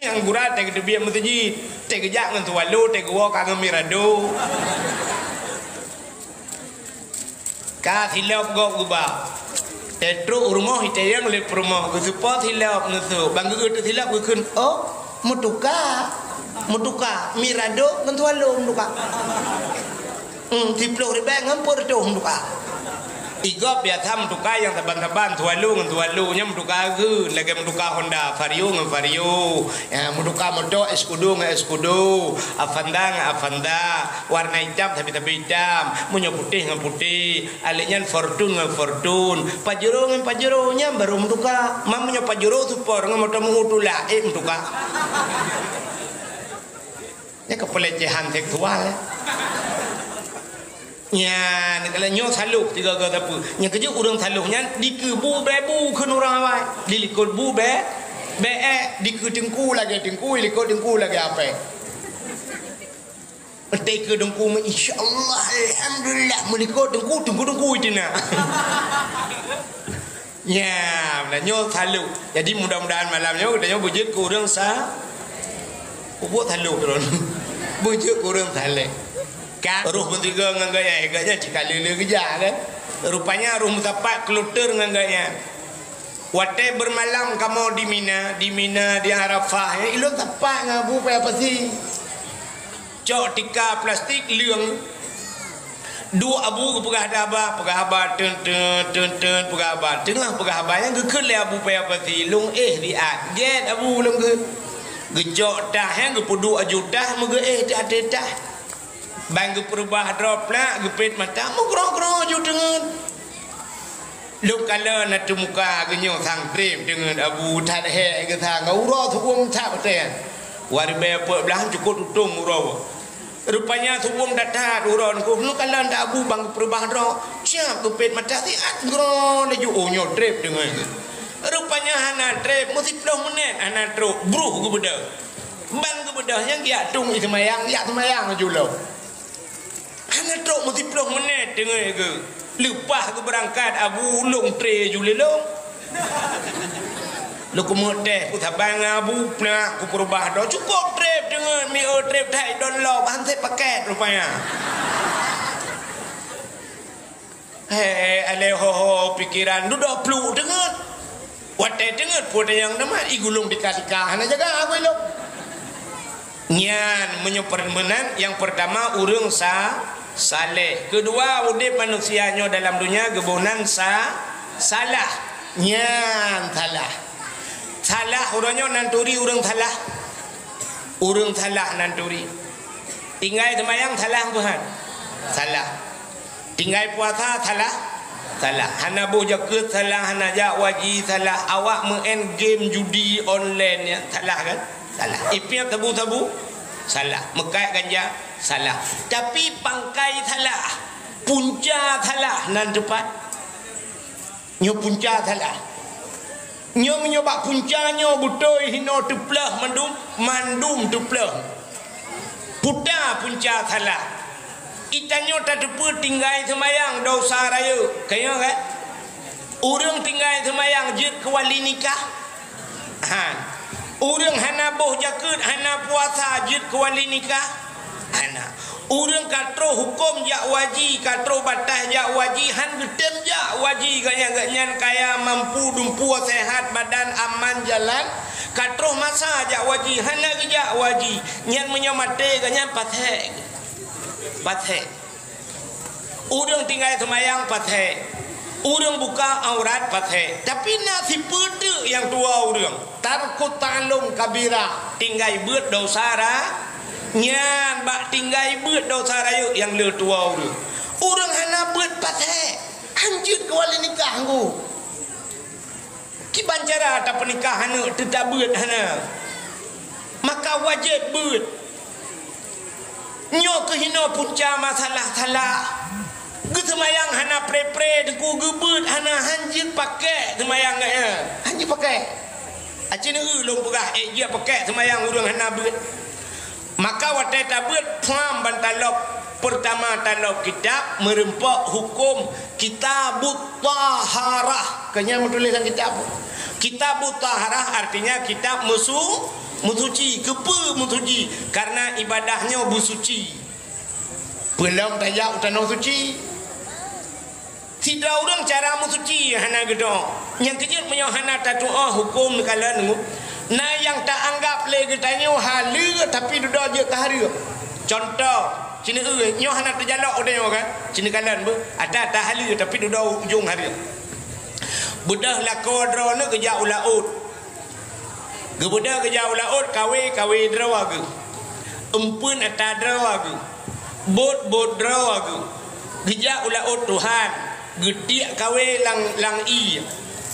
yang burat teh gede biar mesti teh gejak ngan tualu teh gua kagak mirado ka hilap gok guba tetro rumah ite yang le rumah gu support hilap nusu bang gu tu hilap gu kun oh mutuka mirado ngan tualu mutuka tiplo ribe ngampur tu mutuka igop ya tham tuka yang taban-taban tualu ngan tualu nya mutuka gu lagi mutuka Honda Vario ngan Vario ya mutuka motor Escudo ngan Escudo Avanda ngan Avanda warna hitam tapi hitam munyo putih ngan putih aliknya Fortune ngan Fortune Pajero ngan Pajero nya baru mutuka mamunyo Pajero super ngan motor mengutula mutuka ya kepelecehan seksual nya kalau nyo saluk tiga kata apa nya kerja orang saluknya dikebu bebu ke orang awai dilikut bu be dike dengku lagi dengku likut dengku lagi apa ke dengku insyaallah alhamdulillah melikut dengku itu nah nya nyo saluk jadi mudah-mudahan malamnya kita bujuk ke orang ubuk salukron bujuk ke orang salek ruh bertiga dengan gaya jika lele kejar kan rupanya ruh mutapak keluter dengan gaya wate bermalam kamu di Mina di Arafah ya ilo tapak ngabu apa sih cok tika plastik liang dua abu ke pegahaba ten pegahaba tengah pegahaba yang gekut le abu apa sih lung riat get abu lung gejok dah yang gepudu ajudah muga dah bang berubah drop lah gepit mata mugro ju dengan lu kalau nak muka genyo sang trip dengan abu tad he ke thang uro thuom tha pate warbe pe belah cukup tutung uro rupanya thuom data uron ku lu kalau ndak abu bang berubah drop siap gepit mata ti agro le ju onyo trip dengan rupanya hana trip mesti 10 menit hana truk bruh ku beda bang ku beda yang dia tung itu mayang ju lo hanya truk mesti 10 menit dengar ke lepas ke berangkat abu long tre julelong lu kemudian ku tabang abu nak ku perubah dah cukup trip dengan mi trip thai don lo hantai paket rupanya ale ho pikiran dah peluk dengan wate dengan pada yang nama igulung dikasihkan hanya jaga aku lo nyan menyepermenan yang pertama urang saleh kedua udip manusianya dalam dunia gebunan salah nyan salah orangnya nanturi urang salah nanturi tinggal semayang salah Tuhan salah tinggal puasa salah hana boh jaket salah hana jak waji salah awak main game judi online ya salah kan salah ipiak tabu salah mekai ganja salah tapi pangkai salah punca salah nan depan nyo punca salah nyo menyoba puncanya butoi hino teplah mandum teplah puta punca salah itanyo tak depa tinggal semayang dosa raya kaya kan urang tinggal semayang jid kewali nikah urang hana boh jaket hana puasa jid kewali nikah hana urang katro hukum jak waji katro batas jak waji han gedem jak waji ganyan kaya mampu dumpu sehat badan aman jalan katro masa jak waji hana jak waji nyan menyamate ganyan pathek urang tinggal semayang pathek urang buka aurat pathek tapi nasi pede yang tua urang tarku talung kabira tinggal beut dosa nyan bak tinggal beut dosa raya yang le tua urang hana beut pathek anjut kewali nikah nggu kiban cara tak pernikahan tetap beut hana maka wajib beut nyo kehino punca masalah salah semayang hana pre deku gebut hana hanjit pakai semayang hanjit pakai acina long pegah dia pakai semayang urang hana beut maka watai tabut pam bantalok pertama talok kitab merempak hukum kitabut taharah kanya tulisan kitabut taharah artinya kitab Musuci, kepa musuci karena ibadahnya busuci. Belum tajak utanong suci. Tidak orang cara musuci hana gedo. Yang kejut menyo hana tatua hukum kala ngu. Nah yang tak anggap le getanya halu tapi duda je kahari. Contoh, cina nyo hana terjalak udah kan. Cina kalan bu, ada tak halu tapi duda ujung hari. Budah lakodro ne kerja ulaut. Gebuda kerja ulaut kawe drawagu. Empun ata drawagu. Bot drawagu. Kerja ulaut Tuhan. Gediak kawe lang i.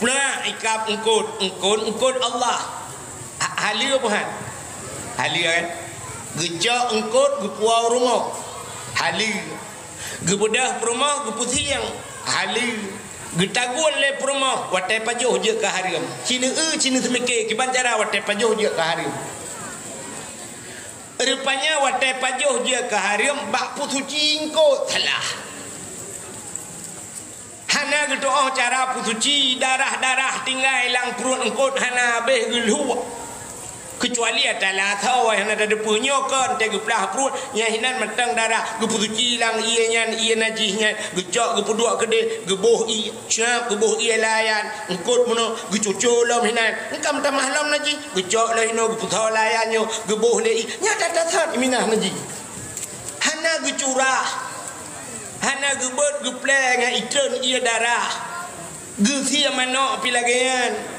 Pula ikap engkut Allah. Hali apa han? Hali kan? Gejak engkut gepuau rumah. Hali. Gebudah rumah geputi yang hali. Getagun le rumah watai pajuh je ke hariam. Cina semikir kiban cara watai pajuh je ke hariam. Rupanya watai pajuh je ke hariam bak putu cingko salah. Hana gedoa cara putu ci darah tinggal lang perut engkot hana beh gelu. Kecuali adalah tahu yang ada punya kan tega belah perut yang hinan matang darah geputu cilang ia najihnya gejak gepuduk gede geboh i syap geboh i layan engkot mono gecuculam hinan engkam tamah lam najih gejak lah hino geputau layannya geboh le i nya dadat minah najih hana gecurah hana gebot gepleng itren ia darah gesia manok pilagayan.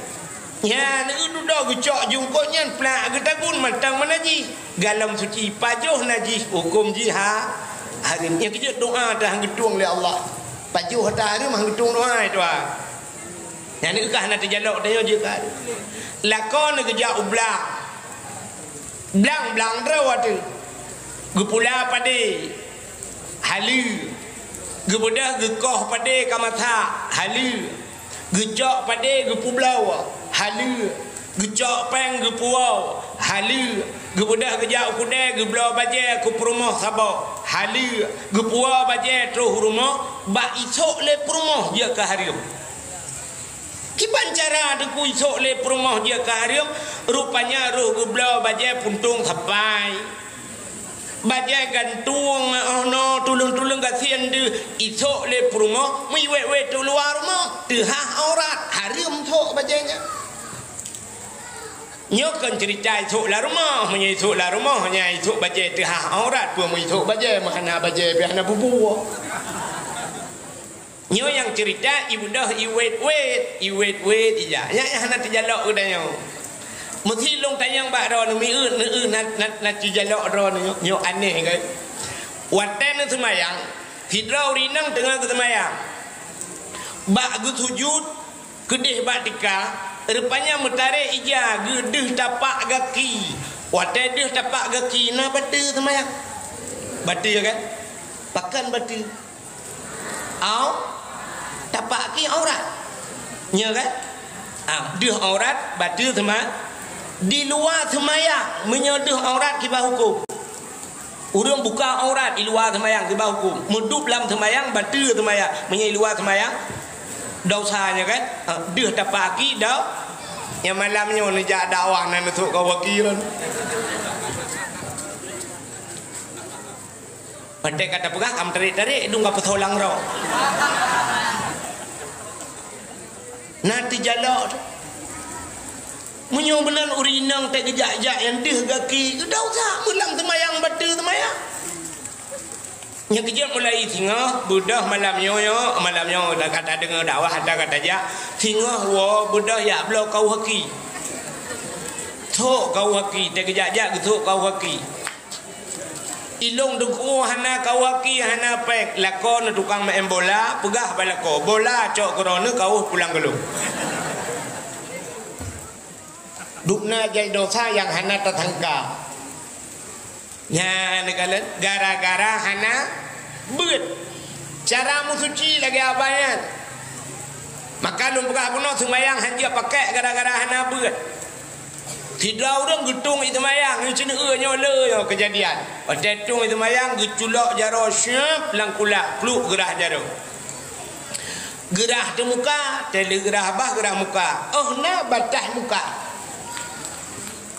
Ya, ni dah gecak jungkutnya pelak getagun matang manaji. Galam suci pajuh najis hukum jihad. Hari ni kerja doa dah gedung oleh Allah. Pajuh dah hari mah gedung doa itu ah. Yang ni kah nak terjalak dia je kan. Lakon kerja ublang. Blang draw tu. Gepula pade. Halu. Gebudah gekoh pade kamatha. Halu. Gejak pade gepublau. Halu gejak peng gepuau halu gebudah gejak kuda geblau baje ku rumah sabak halu gepuau baje terus rumah bak isok le rumah dia ke harium kiban cara deku isok le rumah dia ke harium rupanya roh geblau baje puntung sapai baje gantung no tulung gasian de isok le rumah mi we tu luar rumah tehah aurat harium tok bajenya. Nyokan cerita isuk la rumah, menyisuk la rumah, nya isuk baje tehah aurat pun menyisuk baje, mana baje biana bubu. Nyo yang cerita ibu dah iwet ija. Nya hana terjalak udanya. Mesti long tayang bak ron mi nak terjalak ron nyo aneh kan. Watan semayang, hidrau rinang tengah semayang. Bak sujud kedih bak tikar rupanya mutarik ija gedeh tapak gaki watai deh tapak gaki na batu semayang batu kan pakan batu tapak ki aurat nya kan deh aurat batu semayang di luar semayang menyedeh aurat kibah hukum urang buka aurat di luar semayang kibah hukum medup dalam semayang batu semayang menyai luar semayang dosanya kan dia tapak ki dah yang malamnya nejak dakwah nan untuk kau wakilan pandai kata pegah kam tarik dung apa tholang ro nanti jalak munyo benan urinang tak gejak-jak yang deh gaki dah usah malam temayang batu temayang. Yang kejap mulai tingah budah malamnya dah kata dengar dakwah ada kata ja tingah wa budah ya belo kau haki tok kau haki te kejap tok kau haki ilung duku hana kau haki hana pek lakon tukang main bola pegah balako bola cok korona kau pulang gelung dukna jai dosa yang hana tetangga. Ya, negara gara-gara hana beut. Cara musuci lagi abayan. Maka lu buka puno sembayang hanja pakai gara-gara hana beut. Tidak orang getung itu mayang, ini cina nyola kejadian. Tetung itu mayang geculak jaro syap langkulak peluk gerah jaro. Gerah di muka, tele gerah bah gerah muka. Oh na batah muka.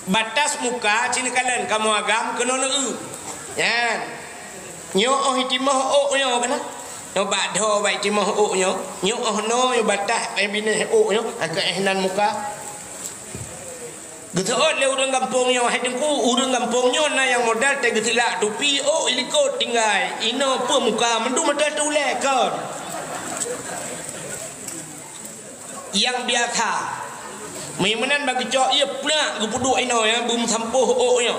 batas muka cina kalian kamu agam kena neu ya nyo oh timah oh nyo kana nyo badho bai timah oh nyo oh no nyo batas ai bine oh nyo ke ehnan muka gitu le urang kampung nyo hai dengku urang kampung nyo na yang modal te getila tupi oh iliko tinggal ino pe muka mendu modal tu le kan yang biasa Memenan bagi cok ia pula gupuduk ino ya bum sampuh oknya.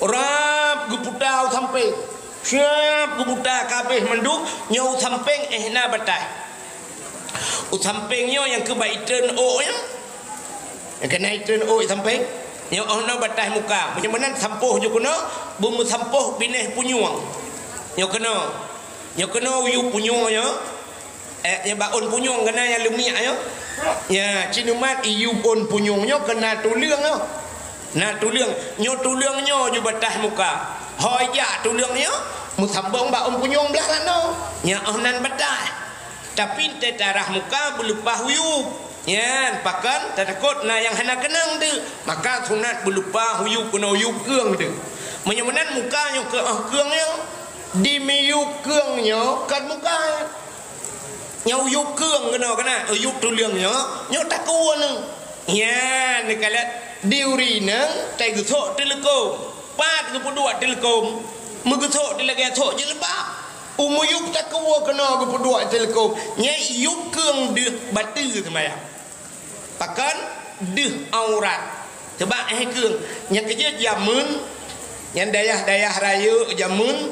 Rap guputau sampai. Siap guputa kabeh menduk nyau samping na batai. Sampingnya yang kebaikan oknya. Yang kena itun ok samping. Nyau na batai muka. Memenan sampuh jo kena bum sampuh bineh punyuang. Nyau kena uyu punyuang ya. Yang baun punyung kena yang lumia ya. Ya, cinumat iu pun punyungnya kena tuliang ya. Nah tuliang, nyo tuliangnya ju batah muka. Hoya tuliangnya musambang baun punyung belakang no. Ya onan batah. Tapi te darah muka belupa huyup. Ya, pakan takut na yang hana kenang tu. Maka sunat belupa huyup kena huyup keung tu. Menyemenan muka nyo ke keungnya di miyup keungnya kan muka. Nhau yuk cương cái nào cái này ở yuk tu lương nhớ nhớ ta cua nè nha này cái là điều gì nữa chạy cứ thọ trên lưng cô ba cứ bút đuổi trên lưng cô mưa cứ thọ trên là cái thọ trên lưng ba mưa yuk ta cua cái nào cứ bút đuổi trên lưng cô nhớ yuk cương được bát tư thì mày à pakan được aurat thì bạn hay cương nhớ cái gì jamun nhớ daya raya jamun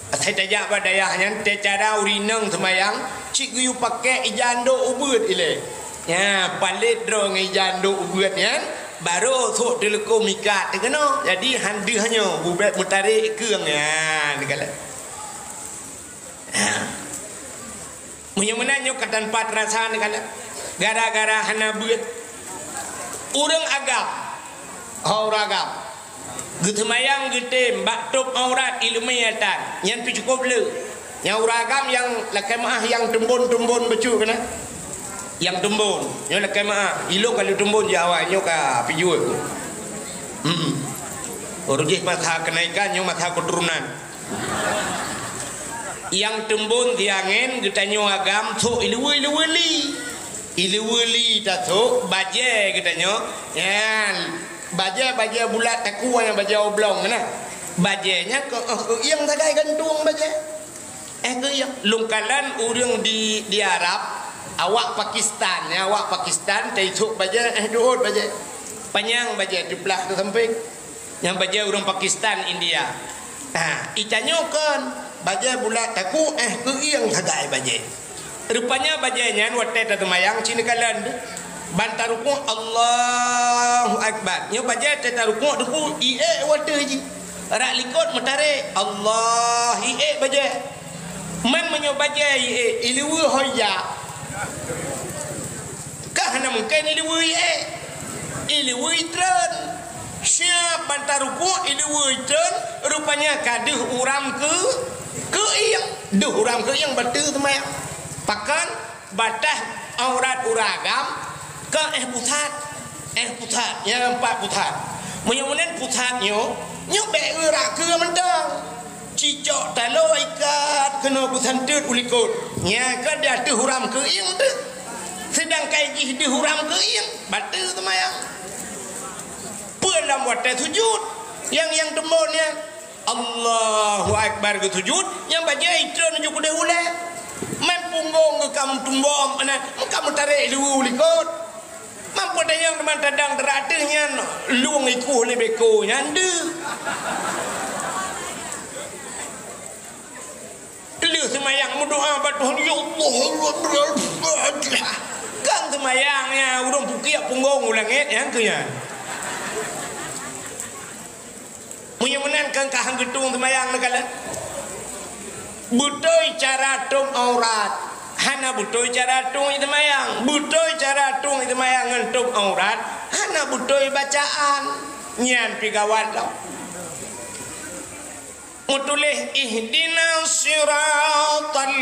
Thầy tajak pada dayahnya cara urinang semayang cik guyu pakai ijando ubud ile ya palit drong ijando ubud ya baru thok teleko mikat tu kena jadi handihnya bubet mutarik keung ya dikala menyemenannya katan pat rasa dikala gara-gara hana buat urang agam hauragam Gutmayang gutem batuk aurat ilmiatan yang cukup le yang uragam yang lakemah yang tumbun becu kena yang tumbun yang lakemah ilo kalau tumbun Jawa nyo ka pijul urujih mata kenaikan nyo mata keturunan yang tumbun tiangen gutanyo agam tho iluwili datuk baje gutanyo ya baja bulat takua yang baja oblong na bajanya ke yang tagai gantung baja ke yang lungkalan urang di Arab awak Pakistan ya awak Pakistan taisuk baja duot baja panjang baja di belah tu samping yang baja urang Pakistan India itanyo kan baja bulat taku ke yang tagai baja rupanya bajanya watet temayang cinikalan bantar ruku Allahu Akbar nyo baca tata ruku ruku ie wate ji rak likot mutare Allah ie baca man menyo baca ie ilwe hoya kah na mungkin ilwe tren siap bantar ruku ilwe tren rupanya kaduh uram ke iyang duh uram ke iyang batu temai pakan batah aurat uragam ke putat yang empat putat menyemunan putatnya be rak ke mentang cicok talo ikat kena putan tut ulikut nya ke dah tu huram ke ing tu sedang kaji di huram ke ing batu temayang pelam wate sujud yang tembonnya Allahu Akbar ke sujud yang baca itron ju kude ule man punggung ke kamu tumbom ana kamu tarik lu ulikut mampu dayang teman tadang teratihnya luang ikuh ni beko nyanda lu semayang berdoa pada Tuhan ya Allah kan semayangnya urang pukiak punggung ulangit yang kenya menyemenan kan kahang gedung semayang negala butoi cara tum aurat hana butoi cara tung itu mayang butoi cara tung itu mayang ngentuk aurat hana butoi bacaan nyan pigawat lah mutulih ihdina siratal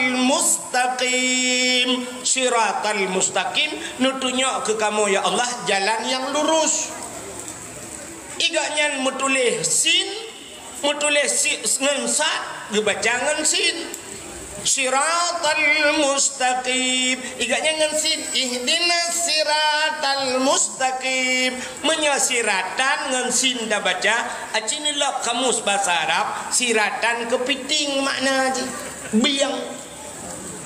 mustaqim nutunya ke kamu ya Allah jalan yang lurus igaknya mutulih sin mutulih ngan sat dibaca ngan sin siratal mustaqim igaknya ngan sin ihdinas siratal mustaqim menyasiratan ngan sin dah baca acinilah kamus bahasa Arab siratan kepiting makna aja biang.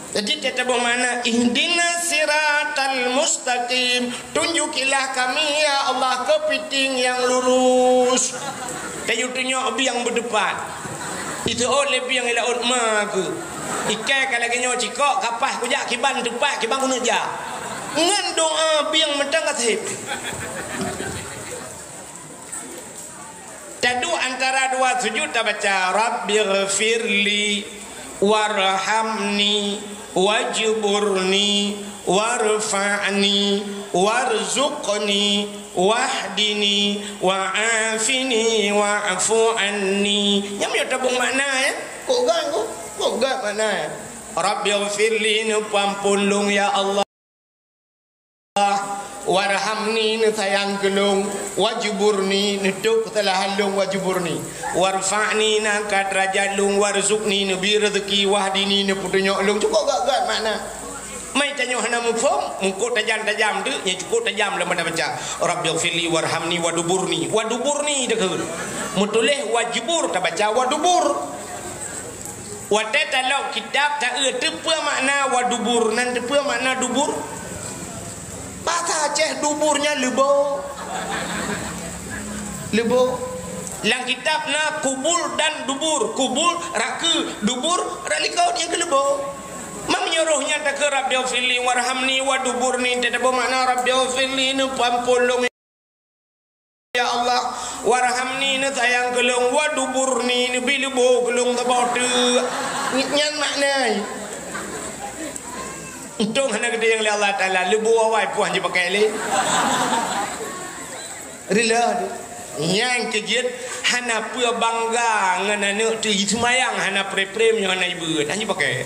Jadi kita bermakna ihdinas siratal mustaqim, tunjukilah kami ya Allah kepiting yang lurus. Tayutunya biang berdepan. Itu oleh biang ila utma ke. Ikai kalau genyo cikok kapah kujak kiban depan kiban guna ja. Ngan doa biang mentang katip. Tadu antara dua sujud ta baca Rabbighfirli warhamni wajburni warfa'ni warzuqni wahdini wa'afini wa'fu anni. Yang dia tabung makna ya. Kok gak makna ya. Rabbighfirli ni pampulung ya Allah. Warhamni ni sayang gelung, wajburni ni duk telah halung wajburni, warfa'ni na kadrajat lung, warzuqni ni bi rezeki, wahdini ni putunyok lung. Cukup gak makna. Mai tanya hana mufhum, mungko tajam-tajam tu, nya cukup tajam lah mana baca. Rabbighfirli warhamni waduburni. Waduburni dah ke. Mutulih wajibur tak baca wadubur. Wate talau kitab tak tepa makna wadubur nan tepa makna dubur. Bahasa Aceh duburnya lebo. Lang kitab na kubul dan dubur. Kubul raka, dubur ralikau dia ke lebo. Menyuruhnya tak ke Rabbighfirli warhamni waduburni. Tidak bermakna Rabbighfirli ni pampulung ya Allah, warhamni ni sayang kelung, waduburni ni bilebo kelung tabau tu. Nyan makna. Untung hana gede yang Allah Ta'ala lebu awai puan je pakai le. Rela yang kejit hana pua bangga ngana nak tu semayang hana pre-prem yang hana ibu hanya pakai.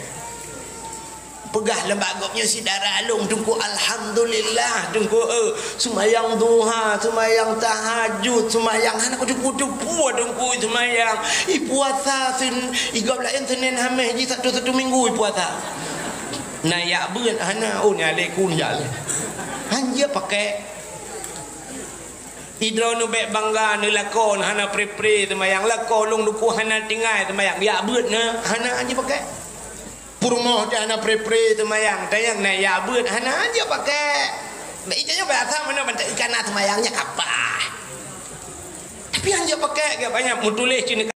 Pegah lembagopnya si darah alung tunggu alhamdulillah tunggu semayang duha semayang tahajud semayang hana kudu-kudu puas tunggu semayang puasa sin igap lain Senin Khamis ji satu minggu puasa. Nah ya beun hana nyale kun jale. Hanya pakai idro nu bek bangga nu lakon hana pre-pre semayang lakon lung duku hana tinggal semayang ya beun na hana aja pakai. Purmoh dah hana pre-pre semayang tayang nah ya beun hana aja pakai. Dak ijanya bahasa mana bantai ikan semayangnya apa. Tapi hanya pakai gak banyak mutulis cini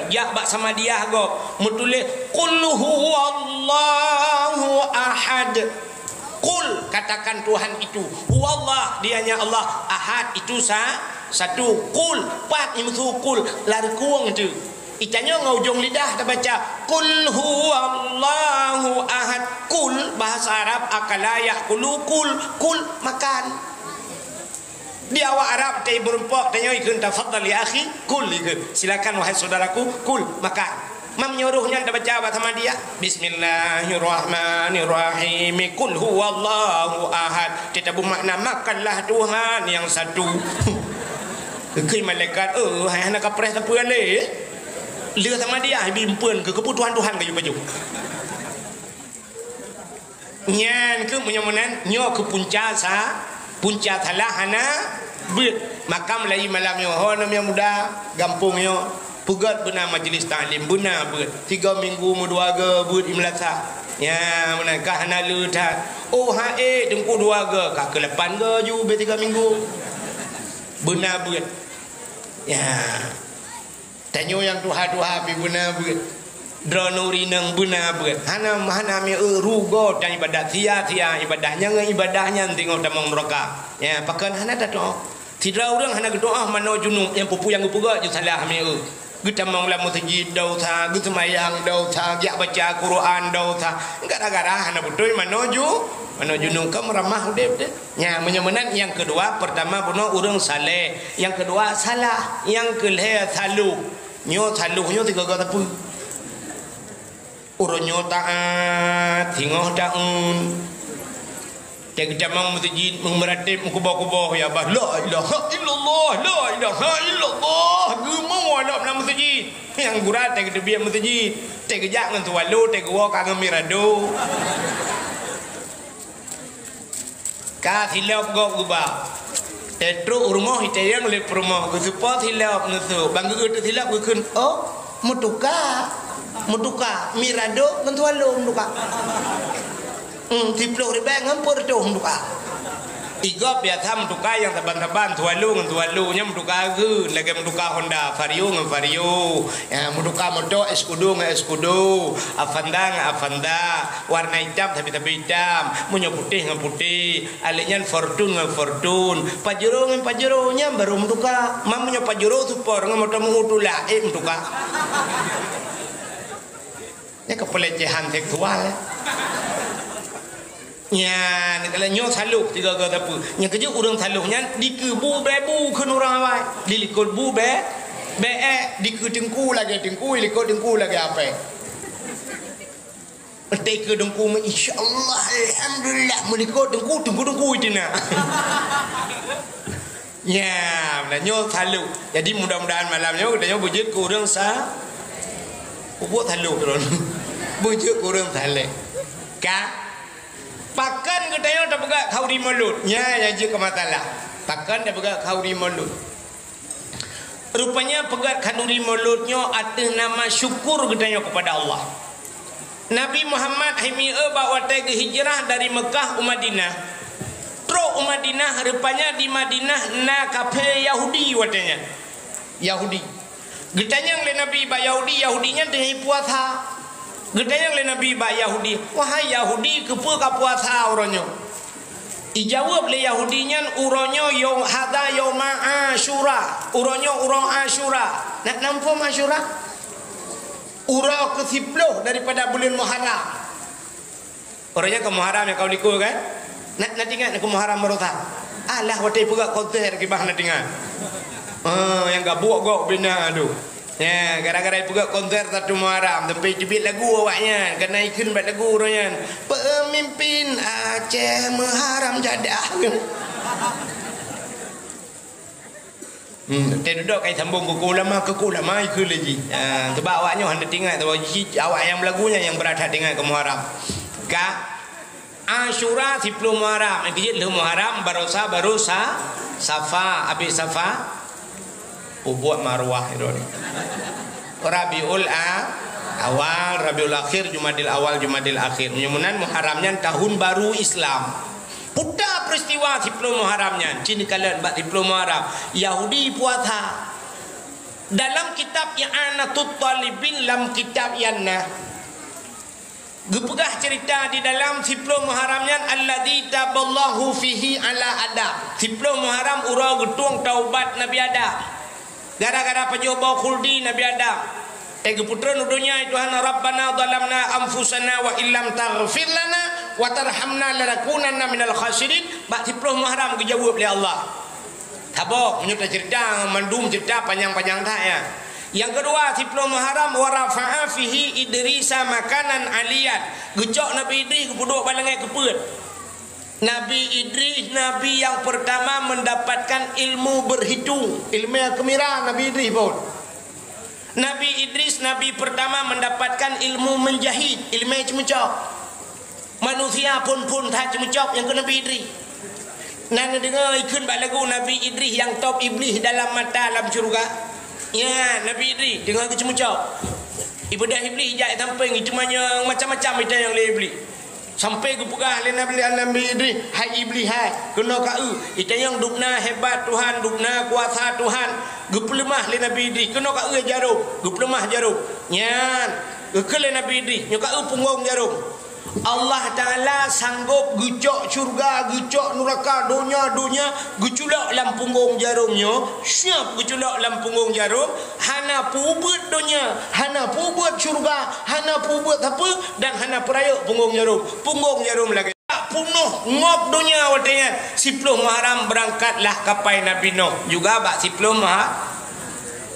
ya bak sama dia go mutulis qul huwallahu ahad. Qul katakan Tuhan itu huwallah dianya Allah, ahad itu satu, qul pat imsu qul lari kuang tu itanya ngaujung lidah dah baca qul huwallahu ahad. Qul bahasa Arab akala yaqulu qul makan. Di awak Arab tay berempok tanya ikun tafaddal ya akhi kul ikun silakan wahai saudaraku kul makan. Mam nyuruhnya dah baca sama dia bismillahirrahmanirrahim kul huwallahu ahad. Kita bermakna makanlah Tuhan yang satu. Ke malaikat hai anak kapres apa le leu sama dia bimpeun ke kebutuhan Tuhan ke baju nyan ke menyamunan nyo ke punca salah hana ber makam lai malam yo ho nam yang muda gampung yo pugat benar majlis taklim benar ber 3 minggu mu 2 ge ber imlasa ya mana ka hana lu ta ha dengku 2 ge ka ke 8 ge ju be 3 minggu benar ber ya tanyo yang tuha pi benar ber dronuri nang benar ber hana mi rugo dan ibadat sia ibadahnya ngan ibadahnya tengok tamang neraka ya pakan hana dah doa tidak orang hana doa mano junub yang pupu yang puga je salah mi kita mau la masjid dosa kita mayang dosa ya baca Quran dosa gara-gara hana betul mano junub kam ramah udep nya menyemenan yang kedua pertama buno urang saleh yang kedua salah yang kelih salu nyo saluhnya 3 tapu uronyo taat hingoh daun Cek jamang masjid memeratip kubah-kubah ya bah. La ilaha illallah, la ilaha illallah. Gemau ada dalam masjid. Yang gurat cek biar masjid. Cek jak ngan tualu, cek gua kagak mirado. Ka silap gok gubah. Tetro rumah itayang le rumah. Ku support silap nusu. Bang tu silap ku kun. Oh, mutuka mirado ngan tualu mutuka. 10 ribu ngampur dong duka. Igop ya tham duka yang taban-taban tualu nya duka ke lagi duka Honda Vario ngan Vario. Ya duka motor Escudo ngan Escudo, Avanda, warna hitam tapi hitam, munyo putih ngan putih, aliknya Fortune ngan Fortune, Pajero ngan Pajero nya baru duka. Mamunyo Pajero super ngan motor mengutula duka. Ini kepelecehan seksual ya. Ya, kalau nyo saluk tiga kata apa? Yang kerja orang saluknya dikebu bebu ke orang awak. Dilikut bu be dikut dengku lagi likut dengku lagi apa? Take dengku insyaallah alhamdulillah melikut dengku itu nak. Ya, nah nyo saluk. Jadi mudah-mudahan malamnya kita nyo bujut ke orang sah. Buat saluk orang. Bujut ke orang saluk. Ka pakan katanya dah pegat kau di mulut. Ya je ke matalah. Pakan dah pegat kau di mulut. Rupanya pegat kau di mulutnya atas nama syukur katanya kepada Allah. Nabi Muhammad himi'e bawa ke hijrah dari Mekah ke Madinah. Terus Madinah rupanya di Madinah na kafe Yahudi katanya. Yahudi. Katanya oleh Nabi ba Yahudinya dengan puasa. Gedanya oleh Nabi ba Yahudi, wahai Yahudi kepa ka puasa uronyo. Ijawab le Yahudinya uronyo yo hada yauma Asyura. Uronyo urang Asyura. Nak nampu Asyura? Ura ke-10 daripada bulan Muharram. Orangnya ke Muharram yang kau liku kan? Nak tinggal ke Muharram merota. Alah watai pula konser ke bah nak tinggal. Yang gak buat bina aduh. Ya, gara-gara juga konser satu Muharram, sampai jebit lagu awaknya, kena ikut buat lagu orangnya. Pemimpin Aceh Muharram jadah. Duduk kai sambung kuku lama ikut lagi. Sebab awaknya hendak tinggal awak yang lagunya yang berada dengan ke Muharram. Ka Asyura 10 Muharram, ikut Muharram baru Safa, habis Safa buat marwah itu. Rabiul awal, Rabiul akhir, Jumadil awal, Jumadil akhir. Mudah-mudahan Muharramnya tahun baru Islam. Putar peristiwa 10 Muharramnya. Cini kalian bak 10 Muharram. Yahudi puasa. Dalam kitab I'anatul Talibin, dalam kitab Yanna. Gepegah cerita di dalam 10 Muharramnya alladzi taballahu fihi ala Adam. 10 Muharram urang getung taubat Nabi Adam. Gara-gara pencoba khuldi Nabi Adam. Tega putra nudunya Tuhan Rabbana zalamna anfusana wa illam taghfir lana wa tarhamna lanakunanna minal khasirin. Bak 10 Muharram dijawab oleh Allah. Tabok menyuta cerita mandum cerita panjang-panjang tak ya. Yang kedua 10 Muharram wa rafa'a fihi Idrisa makanan aliyat. Gecok Nabi Idris kepuduk balangai kepeut. Nabi Idris Nabi yang pertama mendapatkan ilmu berhitung, ilmu yang kemira Nabi Idris pun. Nabi Idris Nabi pertama mendapatkan ilmu menjahit, ilmu yang cemucok. Manusia pun tak cemucok yang ke Nabi Idris. Nana dengar ikut lagu Nabi Idris yang top iblis dalam mata dalam syurga. Ya Nabi Idris dengar ke cemucok. Ibadah iblis hijab tamping itu macam-macam itu yang oleh iblis. Sampai ke pegah le Nabi Idris, hai iblis hai kena kau ita yang dukna hebat Tuhan, dukna kuasa Tuhan, geplemah le Nabi Idris kena kau jarum, geplemah jarum nyan ke le Nabi Idris nyo kau punggung jarum. Allah Taala sanggup gecok syurga, gecok neraka, dunia geculak dalam punggung jarumnya, siap geculak dalam punggung jarum. Hana pubut dunia, hana pubut syurga, hana pubut apa dan hana peraya punggung jarum lagi. Tak punuh ngop dunia watanya. 10 Muharram berangkatlah kapai Nabi Nuh juga bak 10 Muharram.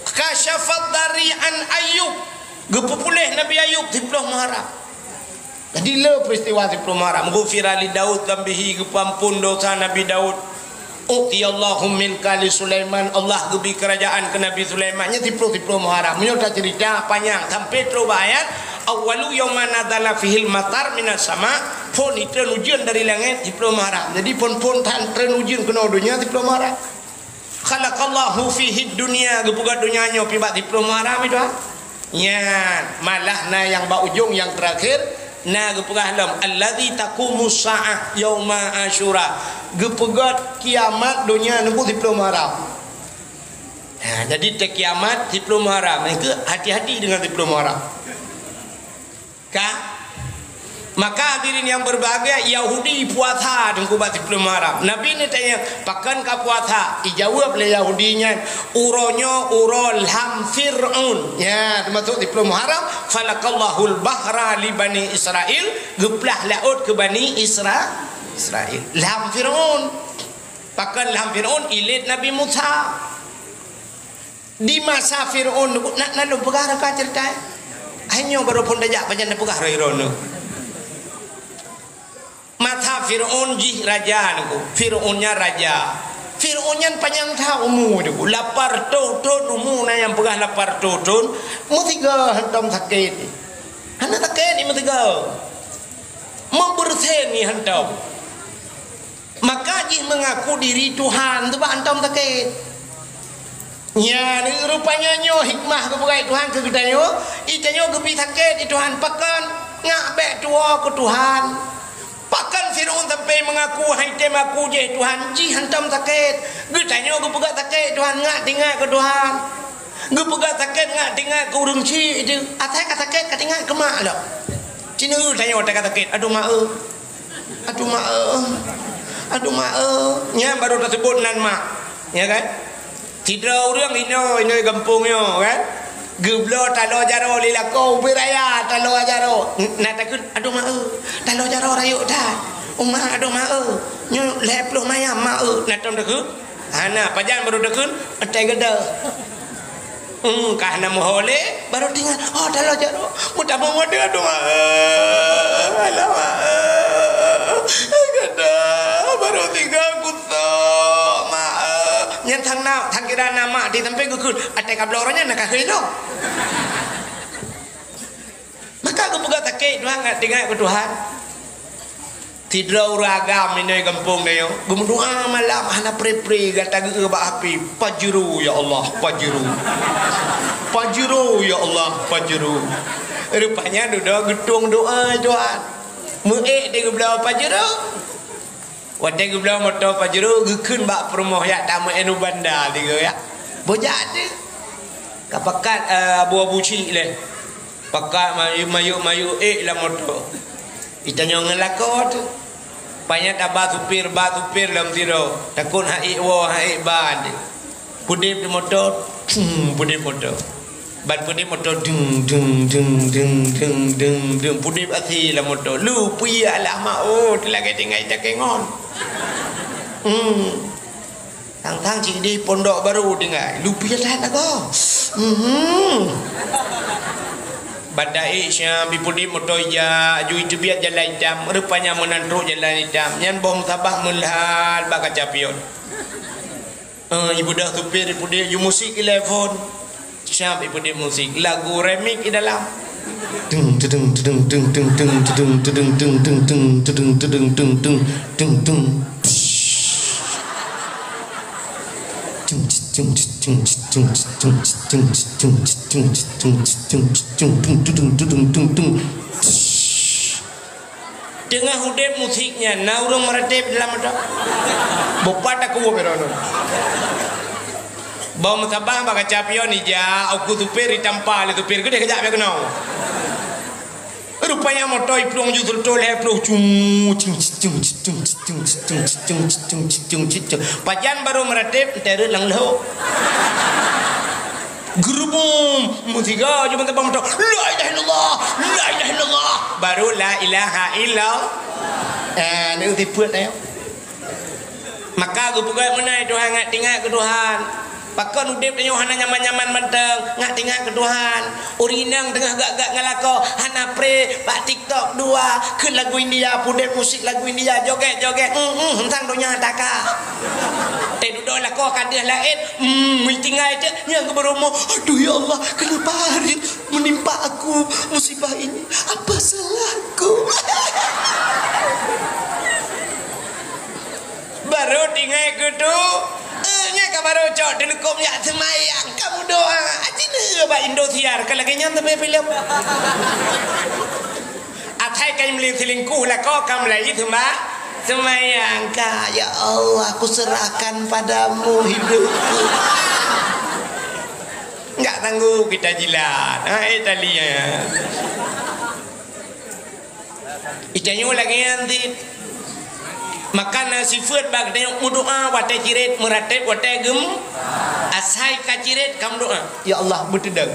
Kasyafat dari an Ayub, gepupulih Nabi Ayub 10 Muharram. Jadi le peristiwa 10 Muharram. Ghufira li Daud tambihi kepampun dosa Nabi Daud. Utiyallahu min kali Sulaiman. Allah gebi kerajaan ke Nabi Sulaiman nya 10 Muharram. Menyota cerita panjang sampai terus ayat awalu yawma nadala fihil matar minas sama. Pon itu ujian dari langit 10 Muharram. Jadi pon tan tren ujian kena dunia 10 Muharram. Khalaqallahu fihi dunya gebuka dunia nya pibat 10 Muharram itu. Ya, malah yang ba ujung yang terakhir na gepegah lam allazi taqumus saah yauma asyura gepegat kiamat dunia nempuh 10 Muharram. Nah, jadi te kiamat 10 Muharram itu hati-hati dengan 10 Muharram. Maka hadirin yang berbahagia, Yahudi puasa dengan kubat 10 Muharram. Nabi ni tanya, pakan ka puasa? Dijawab oleh Yahudinya, uronyo urol ham Fir'aun. Ya, termasuk 10 Muharram. Falakallahul bahra li Bani Israel. Geplah laut ke Bani Israel. Lam Fir'aun. Pakan lam Fir'aun ilit Nabi Musa. Di masa Fir'aun nak pegah ka cerita. Hanya baru pun dajak panjang pegah roirono. Mata Fir'aun jih raja niku. Fir'aunnya raja. Fir'aunnya panjang tahu umur niku. Lapar ton umur na yang pegah lapar ton. Mu tiga hantam sakit. Hana sakit ni mu tiga. Membersen ni hantam. Maka jih mengaku diri Tuhan tu ba hantam sakit. Ya, ni rupanya nyo hikmah ke bukai Tuhan ke gedanyo. Itanyo gebi sakit di Tuhan pakan ngak bek tua ke Tuhan. Pakan Fir'aun sampai mengaku haitem aku je Tuhan ji hantam sakit. Getanya gue pegat sakit Tuhan ngak tinggal ke Tuhan. Gue pegat sakit ngak tinggal ke urang ci itu. Atai kata sakit kat tinggal ke mak dak. Cina tanya otak kata sakit. Aduh mak. Aduh mak. Nya baru tersebut nan mak. Ya kan? Tidak orang ini kampungnya kan. Geblo talo jaro lila kau beraya talo jaro nak takut aduh mak talo jaro rayuk dah umah aduh mak nyu leploh mayam mak nak tam takut ana pajan baru takut atai geda kah na mohole baru tinggal oh talo jaro mudah mengode aduh mak alah mak geda baru tinggal kuto mak yang thang kira nama di tempat gukun atai kablornya nak kahilo. Maka aku buka takik Tuhan nggak tinggal ke Tuhan. Tidak ragam ini kampung dia. Gue doa malam hana pre kata ke api pajuru ya Allah pajuru. Pajuru ya Allah pajuru. Rupanya duduk gedung doa Tuhan. Muek dia belah pajuru. Wadai gue bilang motor pajero gukun bak perumoh ya tamu enu bandar tiga ya. Bojak ada. Kapakat abu-abu cik le. Pakat mayu lah motor. Itanya ngelakot. Banyak abah supir dalam tiro. Takun haik bad. Pudip di motor. Pudip motor. Ban pudip motor dung. Pudip ati lah motor. Lu puya lah mak telah ketinggai tak kengon. Tang cik di pondok baru dengar lupa jalan aku. Badai syam bipudi motor ya ju itu biar jalan hitam rupanya menanduk jalan hitam yang bom tabah melhal bak capion. Ibu dah supir bipudi ju musik telefon syam bipudi musik lagu remix di dalam Tengah hudep musiknya, na urang meredep dalam ada. Bopat aku berono. Bom sabah baka capion ija, aku tupir ditampal tupir gede kejap ya kenau. Rupanya motor iplong jutul tol iplong pajan baru meredep terus langlo. Gerubum musiga cuma tebang motor la ilaha illallah baru la ilaha illallah ni tiput ayo maka aku bukan menai Tuhan ngat tinggal ke Tuhan Pakon udip tanya hana nyaman-nyaman menteng ngak tinggal ke Tuhan. Urinang tengah gak-gak ngalako hana pre pak TikTok dua ke lagu India pudet musik lagu India joget-joget hentang donya taka. Teh duduk lako kadah lain tinggal aja yang ke beromo. Aduh ya Allah, kenapa hari menimpa aku musibah ini? Apa salahku? Baru tinggal gitu. Nya kabar cok dulukum ya semayang kamu doa acina ba Indosiar kalau kanya tapi film atai kai melin selingkuh lah kau kamu lagi tu mbak semayang ka ya Allah aku serahkan padamu hidupku enggak tangguh kita jilat Italia itanyo lagi nanti makan nasi food bag tengok doa wate cirit meratep wate gem asai kacirit kamu doa ya Allah betedang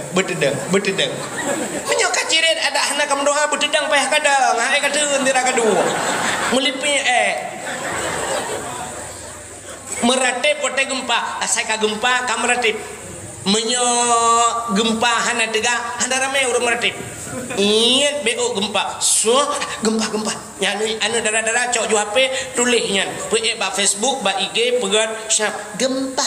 menyok kacirit ada hana kamu doa betedang payah kadang hai kadeun tira kadua melipi meratep wate gempa asai ka gempa kamu meratep menyok gempa hana tega hana rame urang meratep ingat BO gempa gempa nyanu anu dara-dara cok ju HP tulisnya ba Facebook ba IG pegat syap gempa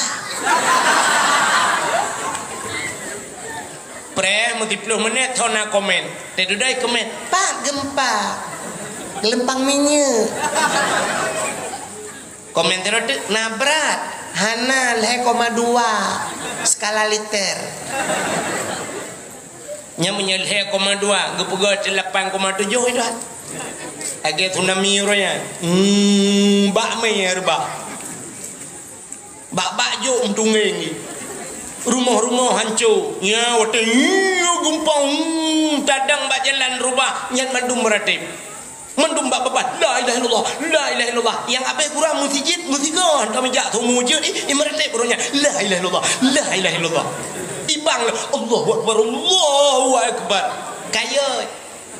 pre mau 10 menit thona komen tedudai komen pak gempa gelempang minyak komen terus nabrak hana 0,2 skala liter nya menyelhe 0,2 gepegat 8,7 itu age tsunami roya bak mer bak jo untungengi rumah-rumah hancur nya wate gempa tadang bak jalan rubah nyan mandum meratip mandum bak babat la ilaha illallah yang abe kurang musjid musigon kami jak tu mujud meratip ronya la ilaha illallah ibang Allahu akbar kaya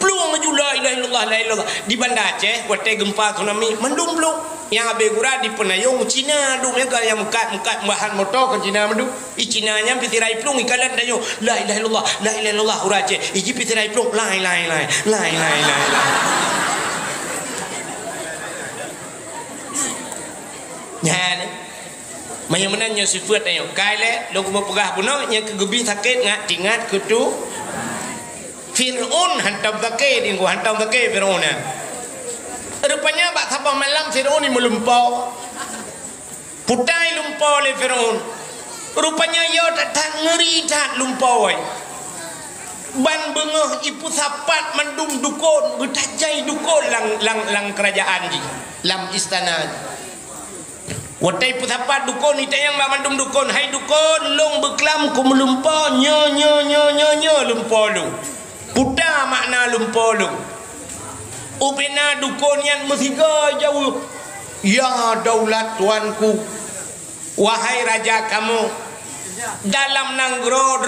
plung maju la ilaha illallah di Banda Aceh wate gempa tsunami mendung plung yang abe gura di penayung Cina du mereka yang mekat bahan motor ke Cina mendu Cina nya pitirai plung ikalan dayo la ilaha illallah ura Aceh iji pitirai plung la nyan Maya menanya sifat ayo kaile lo ko pegah puno nya kegebi sakit ngat tingat kutu Fir'aun hantam sakit ingku hantam sakit Fir'aun rupanya bak sabah malam Fir'aun ni melumpau putai lumpau le Fir'aun rupanya yo tak ngeri tak lumpau ban bengah ipu sapat mendum dukun betajai dukun lang kerajaan ji lam istana watai pusapa dukun ita yang mandum dukun hai dukun long beklam ku melumpa nyo lumpa lu puta makna lumpa lu upena dukun yang mesiga jauh ya daulat tuanku wahai raja kamu dalam nanggro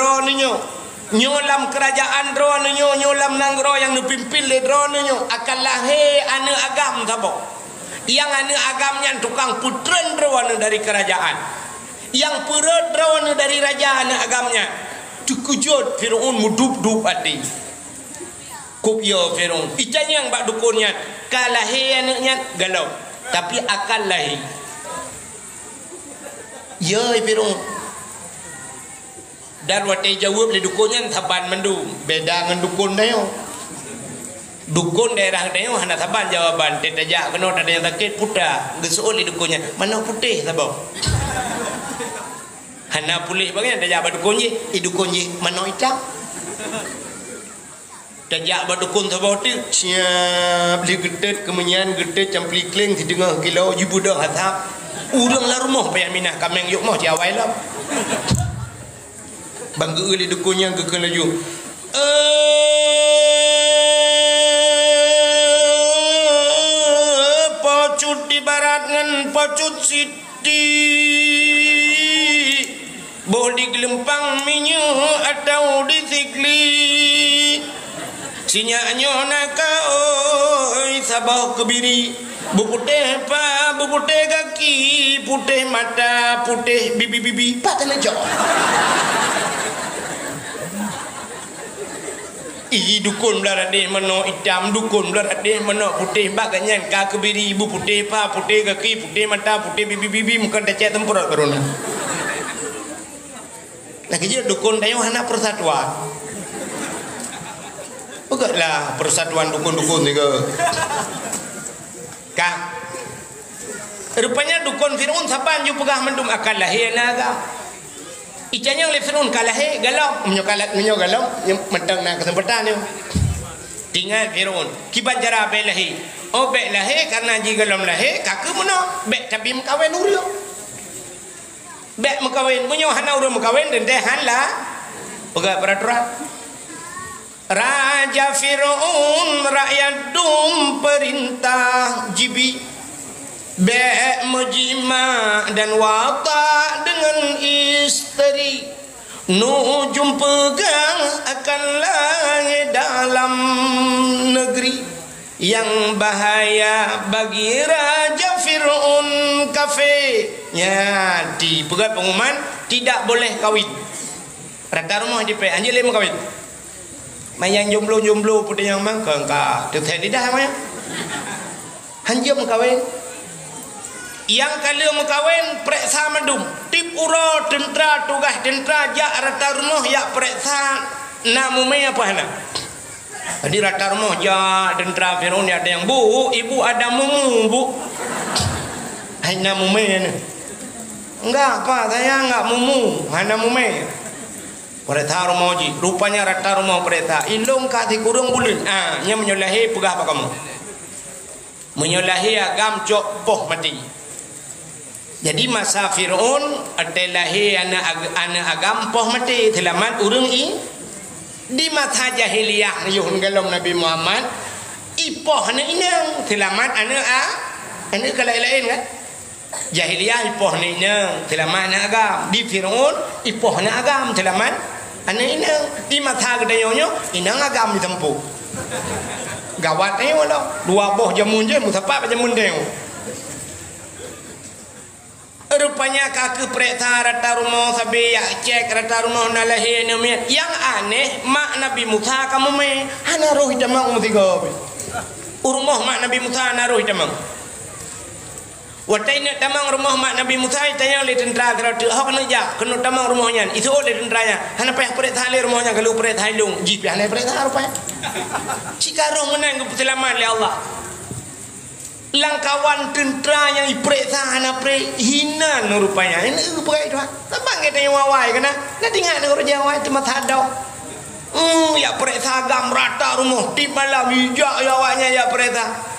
nyo lam kerajaan nyo lam nanggro yang dipimpin le nyo akan lahir anu agam sabo yang anu agamnya tukang putren rawana dari kerajaan yang perut rawana dari raja anu agamnya tukujud Fir'aun mudup-dup ati kupyo Fir'aun itanya yang bak dukunnya kalahi anaknya galau tapi akal lahi ya Fir'aun dan watai jawab le dukunnya taban mendu beda dengan dukun dayo dukun daerah dayo hana taban jawaban tetaja kena ada yang sakit puta gesul di dukunnya mana putih sabau hana pulih bagian ada jawaban dukunnya mana hitam tajak badukun sabau tu siap beli gedet kemenyan gedet campli kling di tengah kilo jibu dah hatap urang lah rumah payah minah kameng yuk mah diawai lah bangga li dukunnya gekel laju pocut di barat ngan pocut siti boh di gelempang minyak atau di sikli sinyaknya naka oi sabah kebiri Bu putih apa? Bu putih kaki, putih mata, putih bibi-bibi. Pak tanah jauh. Dukun belah radih mano hitam, dukun belah radih mano putih. Baganya kaki biri, bu putih apa? Putih kaki, putih mata, putih bibi-bibi. Muka decet tempurut corona. Lagi je dukun tayo anak persatuan. Bukanlah persatuan dukun-dukun ni ke. Kak, rupanya dukun Fir'aun saban ju pegah mendum akal lahir naga. Icanya oleh Fir'aun kalah galau, menyo galau, mentang nak kesempatan ni. Tinggal Fir'aun, kiban cara belahi. Oh belahi karena jika galam lahir, kaku mana? Bek tapi mekawin urang. Bek mekawin, menyo hana urang mekawin dan dehan lah. Pegah peraturan. Raja Fir'aun rakyat dum perintah jibi Bek mejima dan wata dengan isteri Nujum pegang akan langit dalam negeri Yang bahaya bagi Raja Fir'aun kafir Ya di pegat pengumuman tidak boleh kawin Rata rumah di pe anjir lima kawin Mayang jomblo putih yang mang kengka tu tadi dah maya. Hanjum kawin. Yang kali mengkawin periksa mendum. Tip uro tentera tugas tentera jak rata rumah yak periksa namu me apa hana. Jadi rata rumah jak tentera Fir'aun ada yang bu, ibu ada mumu bu. Hai namu me ni. Enggak apa saya enggak mumu, hana mume. Perintah rumah ji, rupanya rata rumah perintah. Ilung kati kurung bulan. Nya menyolahi pegah apa kamu? Menyolahi agam cok poh mati. Jadi masa Fir'aun adalah anak agam poh mati. Telamat urung di masa jahiliyah yuhun galam Nabi Muhammad. Ipoh ni inang. Telamat anak lain kan? Jahiliyah ipoh ni inang. Telamat anak agam. Di Fir'aun ipoh anak agam. Telamat anak inang di mata gedayonyo inang agam ditempuh gawat ni wala dua boh jamun je musapa jamun deu rupanya kaki perintah rata rumah sabi ya cek rata rumah nalahi namiat yang aneh mak Nabi Musa kamu me hana roh damang mutiga urmah mak Nabi Musa na roh damang Watai nak tamang rumah mak Nabi Musa tanya oleh tentera kerana hak nak jak kena tamang rumahnya itu oleh tenteranya hana payah perintah le rumahnya kalau perintah ilung jipi hana perintah rupanya jika roh menang keselamat oleh Allah langkawan tentera yang diperintah hana hina rupanya ini perintah itu tabang kita yang wawai kena nak tinggal negara Jawa itu mata hadau ya perintah agam rata rumah di malam hijau awaknya ya perintah